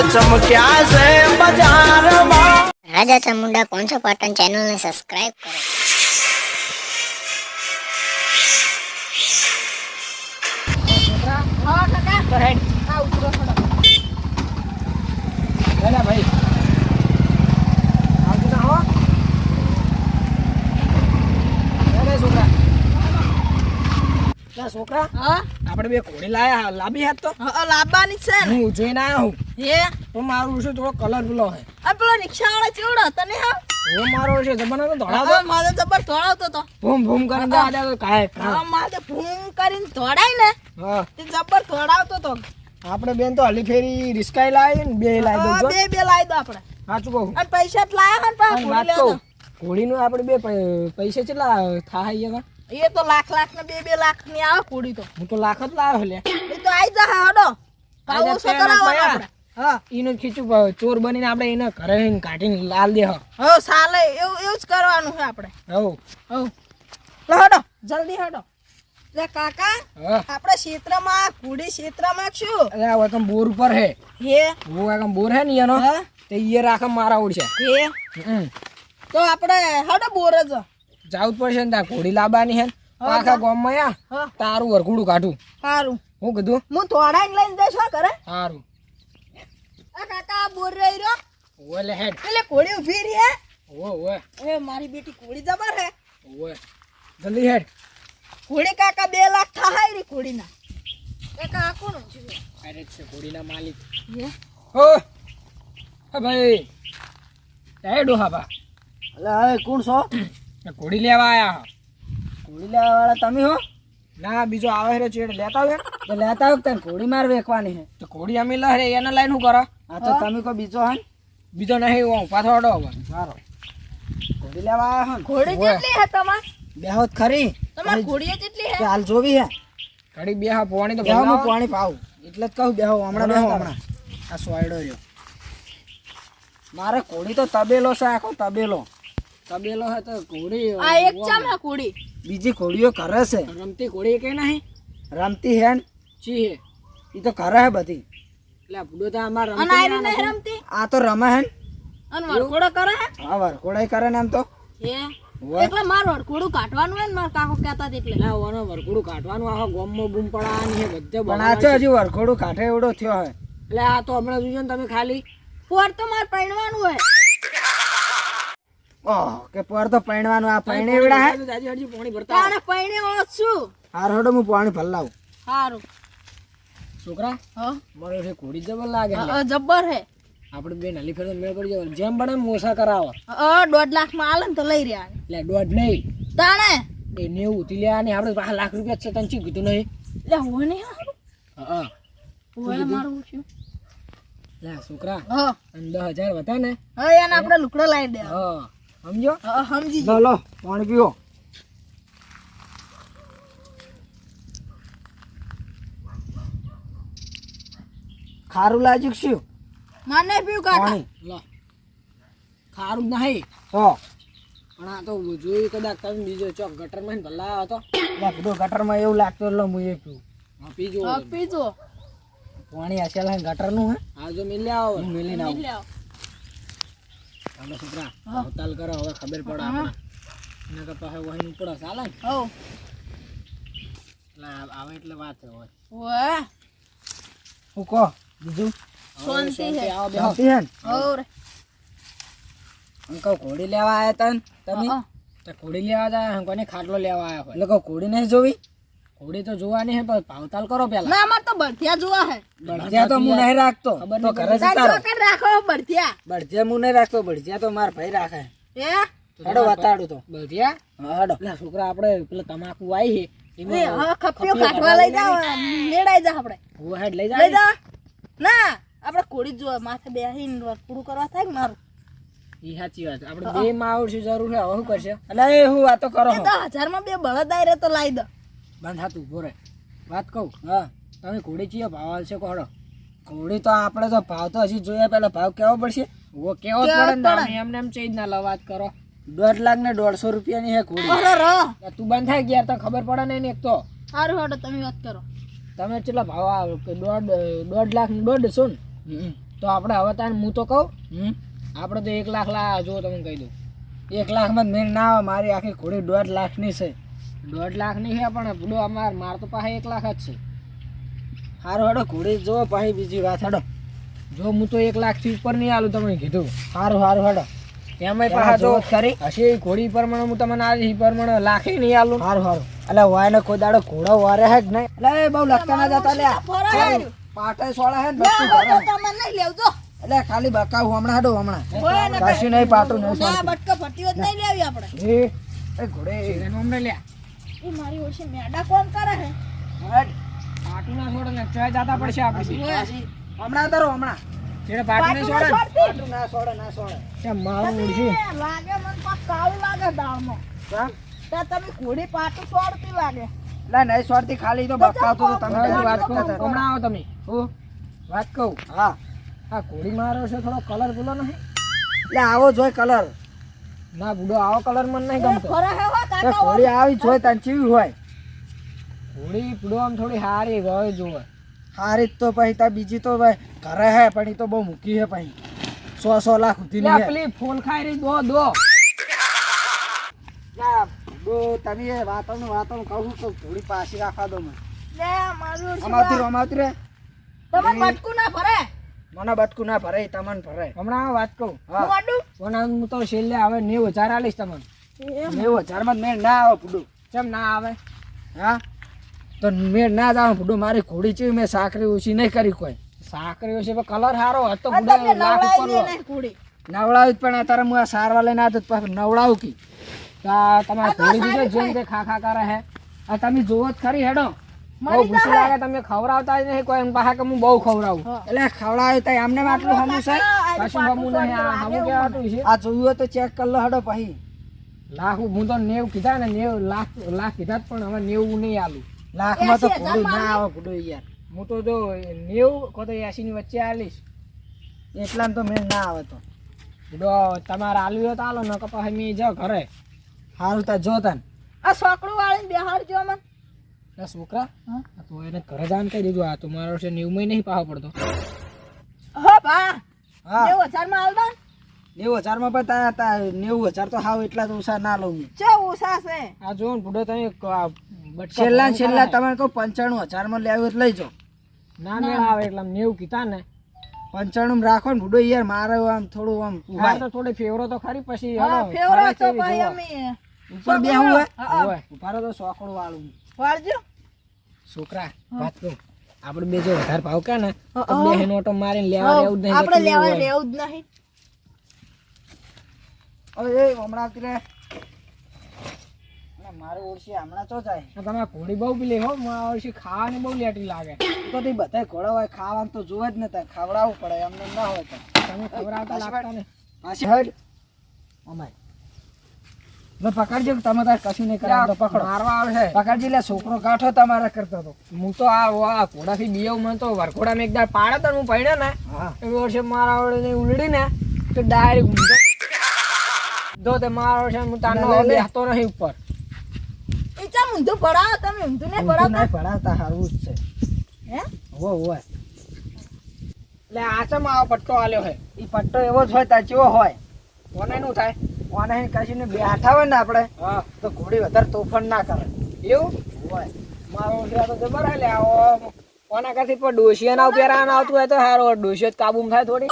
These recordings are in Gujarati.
चमक्या से बाजार राजा चामुंडा कौन सा पाटन चैनल ने सब्सक्राइब करो। हाँ काका तो हेड हाँ उतरो थोड़ा ना भाई આવજો ના હો અરે છોકરા ના છોકરા हाँ આપણે બે ઘોડી લાયા લાંબી હાથ તો हाँ लाबानी છે ને હું જોઈને આવ્યો હું હે તો મારું છે થોડો કલરફુલ હે આ પેલો રિક્ષા વાળો ચેવડો તને હા હું મારો છે જમાનો તો ધોળાવો હા મારે જબર ધોળાવતો તો ભૂમ ભૂમ કરીને જા દે કાય હા મારે ભૂમ કરીને ધોડાય ને હા તે જબર ધોડાવતો તો આપણે બેન તો હલી ફેરી રિસ્કાઈ લાવી ને બે લાવી હા, દો બે બે લાવી દો આપણે સાચું કહું અને પૈસા જ લાયા ને અને વાત પાછા કહું ઘોડીનું આપણે બે પૈસા કેટલા થાય અહીંયા એ તો લાખ ને બે લાખ ની આવે કુડી તો હું તો લાખ જ લાવ્યો લે એ તો આઈ જા હડો ભાવ આજે ઓછો પેન કરાવવાનો ભયા. આપણે હા ઈનો ખીચું ચોર બનીને આપણે એને ઘરે આવીને કાઢીને લાલ દે હો સાલે એવું જ કરવાનું છે આપણે હવ હો લો હડો જલ્દી હડો લે કાકા હા આપણે ક્ષેત્રમાં કુડી ક્ષેત્રમાં શું અરે આ એકમ બોર ઉપર હે હે वो એકમ બોર હે ને એનો હા તે ઈ રાખે મારા ઓડ છે હે તો આપણે હડો બોર જ જાવું જ પડશે ને તા ઘોડી લાવવાની હે હા, આખા ગામમાં યા હા તારું વરઘોડું કાઢું સારું હું કીધું હું થોડાઈને લઈને જઈશ હો ઘરે સારું આ કાકા બોર રહી રહ્યો ઓલે હેડ એટલે ઘોડી ઊભી રહી હે ઓવે એ મારી બેટી ઘોડી જબર હે ઓવે જલ્દી હેડ ઘોડી કાકા 2 લાખ થાય રી ઘોડીના કાકા આ કોણ છે અરે છે ઘોડીના માલિક હે હો હે ભાઈ હેડો હા બા अरे हाय कौन सो ઘોડી લેવા આયા घोड़ी लेवा वाला तमी हो ના બીજો આવે રે ચેડ લેતા આવે तो लेता हो तन घोड़ी मार वेखवानी है તો ઘોડી અમે લહરે એને લાઈન હું કરો हाँ तो तमी को बीजो है બીજો નહીં હું ઉભા થોડો હવે सारो घोड़ी लेवा आया हन ઘોડી ઓવે. કેટલી હે તમાર बेहोत खरी તમાર ઘોડીએ કેટલી હે के हाल जो भी है ઘડી બે હા પોણી તો बेहो ભરલાવો. में पानी पाऊ એટલે જ કહું બેહો હમણાં બેહો હમણાં આ સોયડો રહ્યો મારે ઘોડી તો તબેલો છે આખો તબેલો તબેલો હે તો ઘોડી આ એક ચામ હે ઘોડી બીજી ઘોડીઓ કરે છે રમતી ઘોડી કઈ નહીં રમતી હે ને ચી હે ઈ તો કરે હે બધી એટલે બુડો તો અમાર અને આરી નહીં રમતી આ તો રમે હે ને અને વરઘોડો કરે હે હા વરઘોડાઈ કરે ને એમ તો હે ઓવે. એટલે માર વરઘોડું કાઢવાનું હે ને માર કાકો કહેતા હતા એટલે ના ઓનો વરઘોડું કાઢવાનું આખો ગોમમાં બૂમ પડાવાની હે બધે પણ આ છે હજી વરઘોડું કાંઠે એવડો થયો હે એટલે આ તો હમણાં જોજો ને તમે ખાલી પોર તો માર પૈણવાનું હે ઓહ કે પર તો પૈણવાનું આ પૈણે એવડા હે જાજી હજી પોણી ભરતા તાણે પૈણે ઓછ છું હાર હડો હું પાણી ભરલાવું સારું છોકરા હા મારો છે ઘોડી જબર લાગે છે. જબ્બર હે આપણે બે નલી ફેર મેળ પડી જાય જેમ બને એમ મોસા કરાવો 1.5 લાખ માં આલે ને તો લઈ રહ્યા એટલે દોઢ નહીં તાણે એ 90 ઉતી લ્યા ને આપણે 5 લાખ રૂપિયા છે તને ચી કીધું નહીં એટલે હોય નહીં હારું હા હોય મારું શું લે છોકરા હા અને 10,000 વધા ને હવે એને આપણે લુકડો લાવી દે હા સમજો સમજી લો લો પાણી પીવો ખારું લાગ્યું કે શું માને પીવું કાકા પાણી લો ખારું જ નહીં તો પણ આ તો જોયું કદાચ તમે બીજો ચોક ગટરમાં ને ભલા હતો બધો ગટરમાં એવું લાગતું એટલે હું એ પીવું હા પીજો હા પીજો પાણી હશે ગટરનું હે આ જો મિલ આવો હું મેલીને આવું મિલ આવો. આપણે છોકરા હા. અવતાલ કરો હવે ખબર પડે હા. આપણે એના કરતા હવે વહીનું પડે ચાલે ને હો એટલે આવે એટલે વાત હોય ઓય હું કહો બીજું શાંતિ હે આવો બેહો શાંતિ હે ને હો રે અંકલ ઘોડી લેવા આયા તા ને તમે હા. તો ઘોડી લેવા જાય કોને ખાટલો લેવા આવ્યા હોય એટલે કહો ઘોડી નહીં જોવી ઘોડી તો જોવાની હે પણ ભાવતાલ કરો પેલા ના અમાર તો બળથિયા જોવા હે બળજિયા તો હું નહીં રાખતો ખબર તો નહીં ઘરે તાર જતા રહો ચોકર રાખો બળથિયા બળજિયા હું નહીં રાખતો બળજિયા તો મારા ભાઈ રાખે હે હેડો વતાડું તો બધિયા હા હેડો પેલા છોકરા આપણે પેલા તમાકુ આવી છે એ હવે ખપ્યો કાઢવા લઈ જાવ મેળાઈ જા આપણે હું હેડ લઈ લઈ જાય જા ના આપણે કોડી જોવા માથે બેહીને પૂરું કરવા થાય કે મારું ઈ સાચી વાત આપણે બે માં આવડશું જરૂર છે હવે શું કરશે એટલે એ હું વાતો કરો એ તો 1000 માં 2 બળદ આઈ રે તો લાઈ દો બંધ હાથ ઉભો રહે વાત કહું હા તમે ઘોડી ચીયો ભાવ આવશે કોહડો ઘોડી તો આપણે તો ભાવ તો હજી જોયા પેલા ભાવ કેવો પડશે ઓ કેવો જ પડે ને તમે એમને એમ ચેન્જ ના લો વાત કરો 1.5 લાખ ને 150 રૂપિયાની હે ઘોડી અરે ર આ તું બંધ થાય ગયા તો ખબર પડે નહીં ને એક તો સારું હડો તમે વાત કરો તમે કેટલા ભાવ આવો કે 1.5 લાખ ને 150 ને તો આપણે હવે તાન હું તો કહું હમ આપણે તો 1 લાખ લા જો તમને કહી દઉં 1 લાખમાં જ મેળ ના આવે. મારી આખી ઘોડી 1.5 લાખની છે. 1.5 લાખ ની છે પણ બુડો માર તો પાસે 1 લાખ જ છે. હારું હેડો ઘોડી જો પછી બીજી વાત હેડો. જો હું તો 1 લાખ થી ઉપર નહીં આલું તમને કીધું. હારું હેડો. એમાંય એમાં પાછા જો જોત ખરી. હશે એ ઘોડી પ્રમાણે હું તમને આ પ્રમાણે લાખે નહીં આલું. હારું એટલે વાયને કોઈ દાડો ઘોડો વારે હે જ નહીં. એટલે બહુ લગતા ના જતા લે. ફરે પાટે સોળા હે ને ના બસ્તું હોય ભરે. તો તમે નહીં લેવજો એટલે ખાલી બકાવું હમણાં હેડો હમણાં. હોય ને કશું નહીં પાટું નહીં ના સોળતું. બટકા ફટીઓ જ નહીં લેવી આપણે એ ઘોડે એનો અમને લ્યા એ મારી ઓછી મેડા કોણ કરે હે હેડ. પાટું ના છોડે ને ચોય જાતા પડશે આપણે પાછી હમણાં ધરો હમણાં. જેને પાટું નહીં છોડે ને, પાટું ના સોડે ના સોડે. તે મારું ઉડશું. લાગે મને પાક કાળું લાગે દાળમાં કેમ? ત્યાં તમે ઘોડી પાટું છોડતી લાગે એટલે નહીં સોડતી ખાલી તો બકાવતો તો તમે હવે વાત બકાવતા કહું હતા. હમણાં આવો તમે હું? વાત કહું હા આ ઘોડી મારો છે થોડો કલર બોલો નહીં એટલે આવો જોઈ કલર. ના બુડો આવો કલર મને નહીં ગમતો. ફરે હે હો એ કાકા ઘોડી આવી જોઈ તને ચીવી હોય. ઘોડી બુડો આમ થોડી હારી હોય જોવે. હારી જ તો પછી તાર બીજી તો ભાઈ ઘરે હે પણ ઈ તો બહુ મૂકી હે પછી 100 લાખ સુધી લ્યા ની પેલી ફોન ખાઈ રહી દો તમે એ વાતોનું કહું તો થોડી પાછી રાખવા દો મને. લે મારું અમાવતી રે તમે બટકું ના ફરે મને બટકું ના ભરે તમને ભરે. હમણાં આ વાત કહું હા મોડું પણ હું તો છેલ્લે હવે 90,000 આલીશ તમને. 90,000 માં મેળ ના આવે ફૂડું. કેમ ના આવે? હા તો મેળ ના જ આવે ફૂડું. મારી ઘોડી ચીવી મેં સાકરી ઓછી નહીં કરી કોઈ. સાકરીઓ છે પણ કલર સારો હતો આ બુડો તમને લાખ ઉપર નવડાવી લો. દે ને ઘોડી નવડાવું જ પણ અત્યારે હું આ સારવા લઈને આવ્યો તો પાછું નવડાવું કી. તમારે ઘોડી દીધો જેમ તે ખા ખા કરે હે. આ તમે જોવો જ ખરી હેડો. બહુ ભૂસી લાગે તમે ખવડાવતા જ નહીં કોઈ એમ પાછા કે હું બહુ ખવડાવું. એટલે ખવડાવે તો આમને આટલું હમું છે. કશું ગમું નહીં આ હમું કેવાતું છે. આ જોયું હોય તો ચેક કરી લો હેડો પછી. લાખ હું તો 90 કીધા ને 90 લાખ કીધા જ પણ હવે 90 નહીં આલું. લાખમાં તો 80,000 ઘોડું ના આવે ફૂડું યાર. હું તો જો 90 કો તો 80 ની વચ્ચે આલીશ. એટલામાં તો મેળ ના આવે તો. બુડો તમારે આલવી હોય તો આલો ન કપા હમી જાઓ ઘરે. સારું તા જો તને. આ સોકડું વાળીને બેહાડજો મને આ છોકરા આ તો એને ઘરે જાન કહી દીધું આ તો મારો છે 90 માં નહીં પાહો પડતો. હો બા હા 90,000 માં આલ દો 90,000 માં પણ 90,000 તો હાવ એટલા તો ઓછા ના લઉં હું. ચે ઓછા છે આ જો ને બુડો તમે બટકા છેલ્લા ફોન છેલ્લા કરે. તમે કહો 95,000 માં લેવું હોય તો લઈ જાઓ. ના મેળ આવે એટલે 90 કીધા ને 95 માં રાખો ને બુડો યાર મારે આમ થોડું આમ હા ઉભાય. તો થોડી ફેવરો તો ખરી પછી હા હેડો, ફેવરા ફરવા તો જેવી ભાઈ જોવો. અમે ઉપર બેહવું હોય હા હોય. ઉભા રહો તો સોકડું વાળું. વાળજો છોકરા વાત કહું આપણે બે જો વધારે ભાવ કે ને હા, તો બે હેનો ઓટો મારીને લેવા રહેવું જ નહીં. આપણે જતું લેવા રહેવું હોય. રહેવું જ નહીં હવે એ હમણાં આવતી રે. અને મારે ઓળશી હમણાં તો જાય. આ તમારે ઘોડી બહુ પેલી હો મારા વર્ષે ખાવાની બહુ લેટી લાગે. તો તે બધા ઘોડા હોય ખાવાનું તો જોવે જ ને તાર ખવડાવવું પડે એમને ના હોય તો. તમે ખવડાવતા લાગતા ને પાછી હેડ. અમાય લો પકડજો કે તમે તાર કશું નહીં કરાવ તો પકડો. મારવા આવે છે. પકડજી લે છોકરો કાઠો તમારે કરતો હતો. હું તો આ ઘોડાથી બીયવ મને તો વરઘોડામાં એક દાડ પાડે તો હું પડ્યો ને હા એ વર્ષે મારા વડે ઉલડી ને તો ડાયરેક્ટ ઊંધો જો તે મારા વર્ષે હું તારનો લે, લે. બેસતો નહીં ઉપર. એ ચમ ઊંધું ભરાવો તમે ઊંધું નહીં ઊંધું ભરાવતા નહીં ભણાવતા હારું જ છે. હે હોય હોય એટલે આ ચમ આવો પટ્ટો આલ્યો છે. ઈ પટ્ટો એવો જ હોય તાર ચેવો હોય. કોને નું થાય ઓને કશીને બેઠા હોય ને આપણે હા તો ઘોડી વધારે તોફાન ના કરે. એવું હોય મારો ઉંદરા તો જબર હે લે આવો કોના કાથી પણ ડોશિયાના ઉપેરા ના આવતું હોય તો હારો ડોશિયો જ કાબૂમાં થાય થોડી.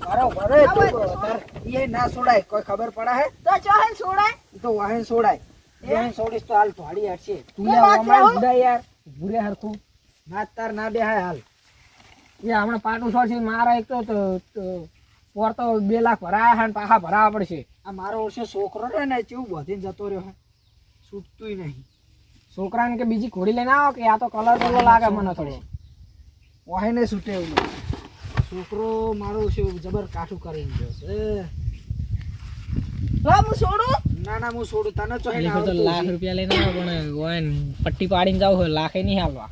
બરોબર એ તો વધારે ઈ ના છોડાય કોઈ ખબર પડે હે તો ચોહે છોડાય ઈ તો વાહન છોડાય. વાહન છોડીશ તો હાલ થોડી હટશે. તું હું લે વાત હમણાં કહું? બુડા યાર ભૂરે હરખું ના તાર ના બેહાય હાલ. એ હમણાં પાટું છોડશે મારા એક તો પોર તો 2 લાખ ભરાયા છે ને પાછા ભરાવા પડશે. આ મારો ઓછો છોકરો રે ને ચેવું બધીને જતો રહ્યો હે છૂટતુંય નહીં. છોકરાને કે બીજી ઘોડી લઈને આવો કે આ તો કલર કલર લાગે મને થોડો. વાહને છૂટે એવું નહીં. છોકરો મારો છે જબર કાઠું કરીને ગયો છે. હા હું છોડું ના ના હું છોડું તને તો એ તો લાખ રૂપિયા લઈને આવો પણ ઓય ને પટ્ટી પાડીને જાવ હોય લાખે નહીં હાલવા.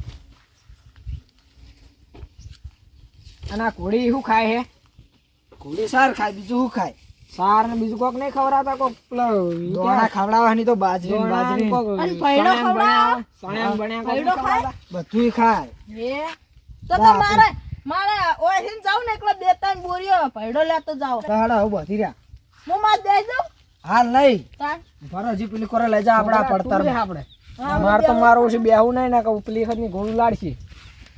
અને આ ઘોડી શું ખાય હે? ઘોડી સાર ખાય બીજું શું ખાય. સાર ને બીજું કોક નહીં ખવડાવતા કોક પેલો દોણા ખવડાવવાની તો બાજરી ને બાજરી અને ભૈડો ખવડાવો. સણ્યા બન્યા કોક ભૈડો ખાય? બધુંય ખાય. એ તો તો મારે મારે ઓહીન જાઉં ને એકલા 2-3 બોરીઓ ભેડો લેતો જાવ તો હાડો હવે બધી રહ્યા હું માં દે જાઉં હાલ નહીં તાર ભરો હજી પેલી કોરે લઈ જા આપડા પડતર આપણે માર તો મારું છે બેહું નહીં ને કે પેલી વખતની ઘોડું લાડશે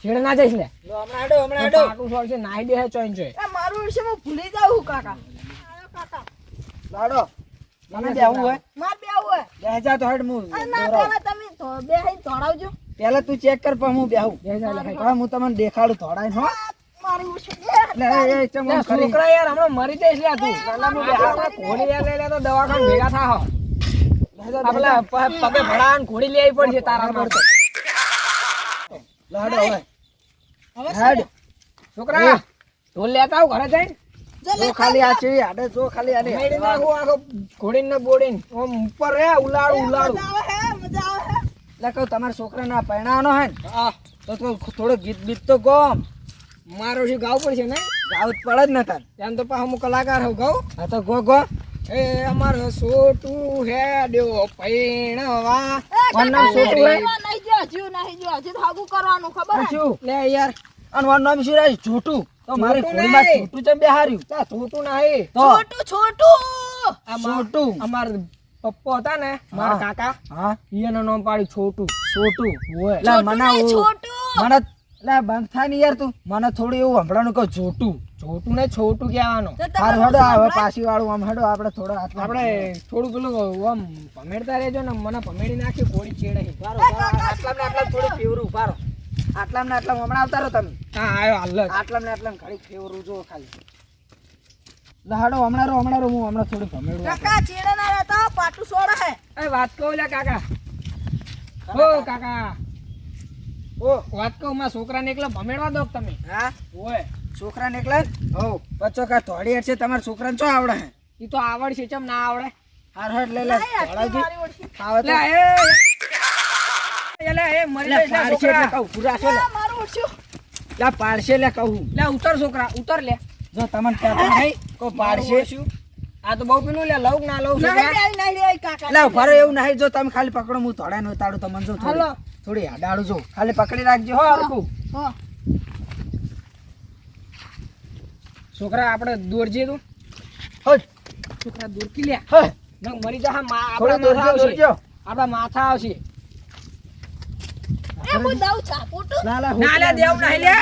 છેડે ના જઈશ લે હમણાં હાડો પાટું છોડશે નાહી બેહે ચોઈન ચોઈ એ મારું વિશે હું ભૂલી જાઉં કાકા આયો કાકા લાડો મને બેહવું હોય માર બેવું હોય બેહ જા તો હેડ હું આ ના પેલા તમે બેહીન ધોડાવજો પેલા તું ચેક કર પણ હું બેહું બેહી જા લે ખાઈ. હા હું તમને દેખાડું થોડાય હો મારું વિશે લે એ ચમ લે, આમ કરી છોકરા યાર હમણાં મરી જઈશ લે તું ઘોડી યાર લઈ લે તો દવાખાને ભેગા થા હો આપલા પગે ભડાન ઘોડી લઈ આવી પડશે તારા પર તો. લાડો હવે હવે હેડ છોકરા ઢોલ લેતા આવ ઘરે જઈને જો ખાલી આ ચેવી હાડે જો ખાલી આને મેળી નાખું આખો ઘોડીને ને બોડીને આમ ઉપર રે ઉલાડું મજા આવે હે એટલે કહું તમારા છોકરાના પૈણાનો હે ને હા તો થોડો ગીત બીત તો ગોમ મારો શું ગાવું પડશે ને ગાવ જ પડે જ ને તાર એમ તો પાછો હું કલાકાર હોઉં ગાઉં હા તો ગો ગો એ અમારો સોટું હેડ્યો પૈણવા કોણ નામ છોટું હે નહીં જો હજી ભાગું કરવાનું ખબર હે શું લે યાર અને વાનું નામ શું રાખ્યું? છોટું તો મારી છોટું ઘોડીમાં નહીં. છોટું ચમ બેહાર્યું તા છોટું નહીં તો છોટું છોટું અમાર પપ્પા હતા ને મારા હા. કાકા હા એનું નામ પાડ્યું છોટું છોટું ઓય લે મને છોટું મને લે બંધ થાય ને યાર તું મને થોડું એવું સંભળાનું કહું છોટું છોટું ને છોટું કહેવાનું હારું હેડો હવે પાછી વાળું આમ હેડો આપણે થોડો હાથ આપણે થોડું પેલું આમ ભમેડતા રહેજો ને મને ભમેડી નાખી ઘોડી ચેડે આટલામાં ને આટલા થોડું ફેવરું ઉભારો આટલામાં ને આટલા હમણાં આવતા રહો તમે હા આવ્યો હાલ જ. આટલામાં ને આટલામાં ઘડી ફેવરું જો ખાલી લે હેડો હમણાં રહો હું હમણાં થોડું ભમેડું કાકા ચેડે ના રહેતા પાટું સોડે હે એ વાત કહું લે કાકા ઓ કાકા ઓ વાત કહું મારા છોકરાને એકલા ભમેડવા દો તમે હા ઓય છોકરાને એકલા હો બચ્ચો કા થોડી હેડ છે તમારા છોકરાને શું આવડે હે ઈ તો આવડશે ચમ ના આવડે હાર હેડ લે લે થોડાજી આવે લે તો એ મરી લે જઈશ લે પાડશે એટલે છોકરા. કહું પૂરા છો લે મારું ઓછું લે પાડશે લે કહું લે ઉતર છોકરા ઉતર લે જો તમને કહેતા નહીં કો પાડશે આ તો બહુ પેલું લે લઉં કે ના લઉં છોકરા નહીં કાકા લે ભરો એવું નહીં જો તમે ખાલી પકડો હું થોડા નો તાડું તમને જો હાલો. થોડી હાડાડું જો ખાલી પકડી રાખજો હો હરખું હો છોકરા આપણે દોરજે તું હટ છોકરા દોરકી લે હટ ન મરી જા થોડું આપણા માથા દોરજો આવશે દોરજો આપણા માથા આવશે એ હું દઉં ચાપોટું ના લે ના લે દેવ નહીં લે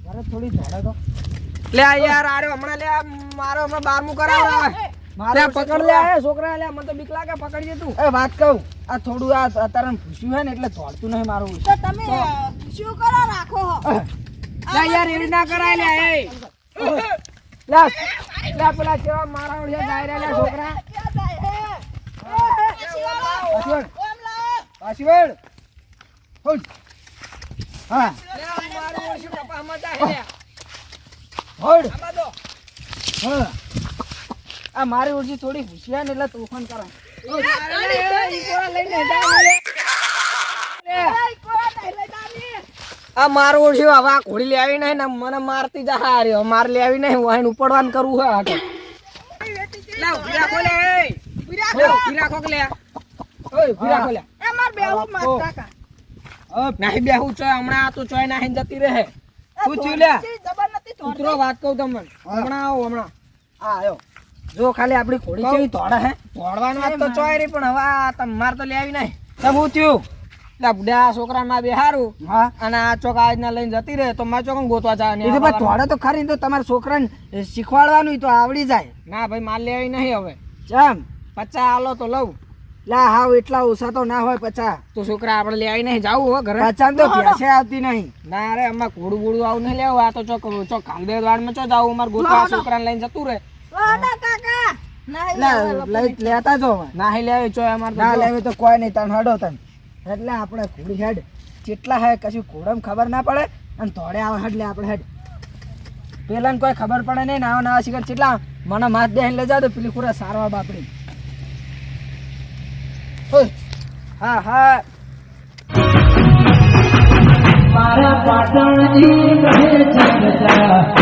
અરે થોડી થોડા તો લે યાર આરે હમણાં લે મારો હમણાં 12મું કરાવડાવે મારે લે પકડ લે એ છોકરા લે મને તો બીક લાગે પકડજે તું એ વાત કહું આ થોડું આ અત્યારે ભૂસ્યું હે ને એટલે દોડતું નહીં મારું તો તમે શું કરો રાખો હો લે યાર એવી ના કરાય લે એ લે લે પેલા કેવા મારા ઓળે જાય રે લે છોકરા ક્યાં જાય હે પાછળ ઓમ લાવો પાછી વળ હટ હા લે મારો ઓળે કપા માં જાય લે હટ આમાં દો હા આ મારી ઉર્જી થોડી ભૂસ્યા ને એટલે તોફાન કરે આ મારો ઓળખ્યો હવે આ ઘોડી લેવી નહીં ને મને મારતી જા હાર્યો મારે લેવી નહીં હું આઈને ઉપડવાનું કરવું હે આગળ લે ઉભી રાખો લે ઉભી રાખો કે લે ઓય ઉભી રાખો લે એ માર બેવું માર કાકા નહીં બેહું ચોય હમણાં આ તો ચોય નાહીને જતી રહે તું ચી લે જબર નથી ઉતરો વાત કહું તમને હમણાં આવો હમણાં હા આયો જો ખાલી આપડી ઘોડી કેવી દોડે હે દોડવાનું વાત તો ચોય રહી પણ હવે આ તમારે તો લેવી નહીં તમે હું થયું એટલે બુઢા છોકરા માં બેહારું હા અને આ ચોક આજના લઈને જતી રહે તો મારે ચોકન ગોતવા જાય એ તો ભાઈ દોડે તો ખરી ને તો તમારા છોકરાને શીખવાડવાનું ય તો આવડી જાય ના ભાઈ માલ લેવી નહીં હવે જેમ 50 આલો તો લઉં લા હાવ એટલા ઓછા તો ના હોય 50 તો છોકરા આપણે લેવી નહીં જાવું હો ઘરે 50 તો ભેંસે આવતી નહીં ના રે અમાર ઘોડું બોડું આવું નહીં લેવું આ તો ચોક ચોક ખાલદે વાડમાં ચો જાવું અમાર ગોતવા છોકરાને લઈને જતું રહે વાડા કાકા નહીં લઈ લેતા જો હવે. ના લેવી ચોય અમાર ના લેવી તો કોઈ નહીં તને હડો તને એટલે આપણે ઘોડી હેડ કેટલા હે કશું ઘોડામાં ખબર ના પડે અને થોડે આવે હેડ લે આપણે હેડ પેલાને કોઈ ખબર પડે નહીં ને આવા નવા શિખર કેટલા મને માથ દે લઈ જાવ તો પેલી ખુરા સારવા બાપડી ઓય હા હા મારા પાટણજી કહે છે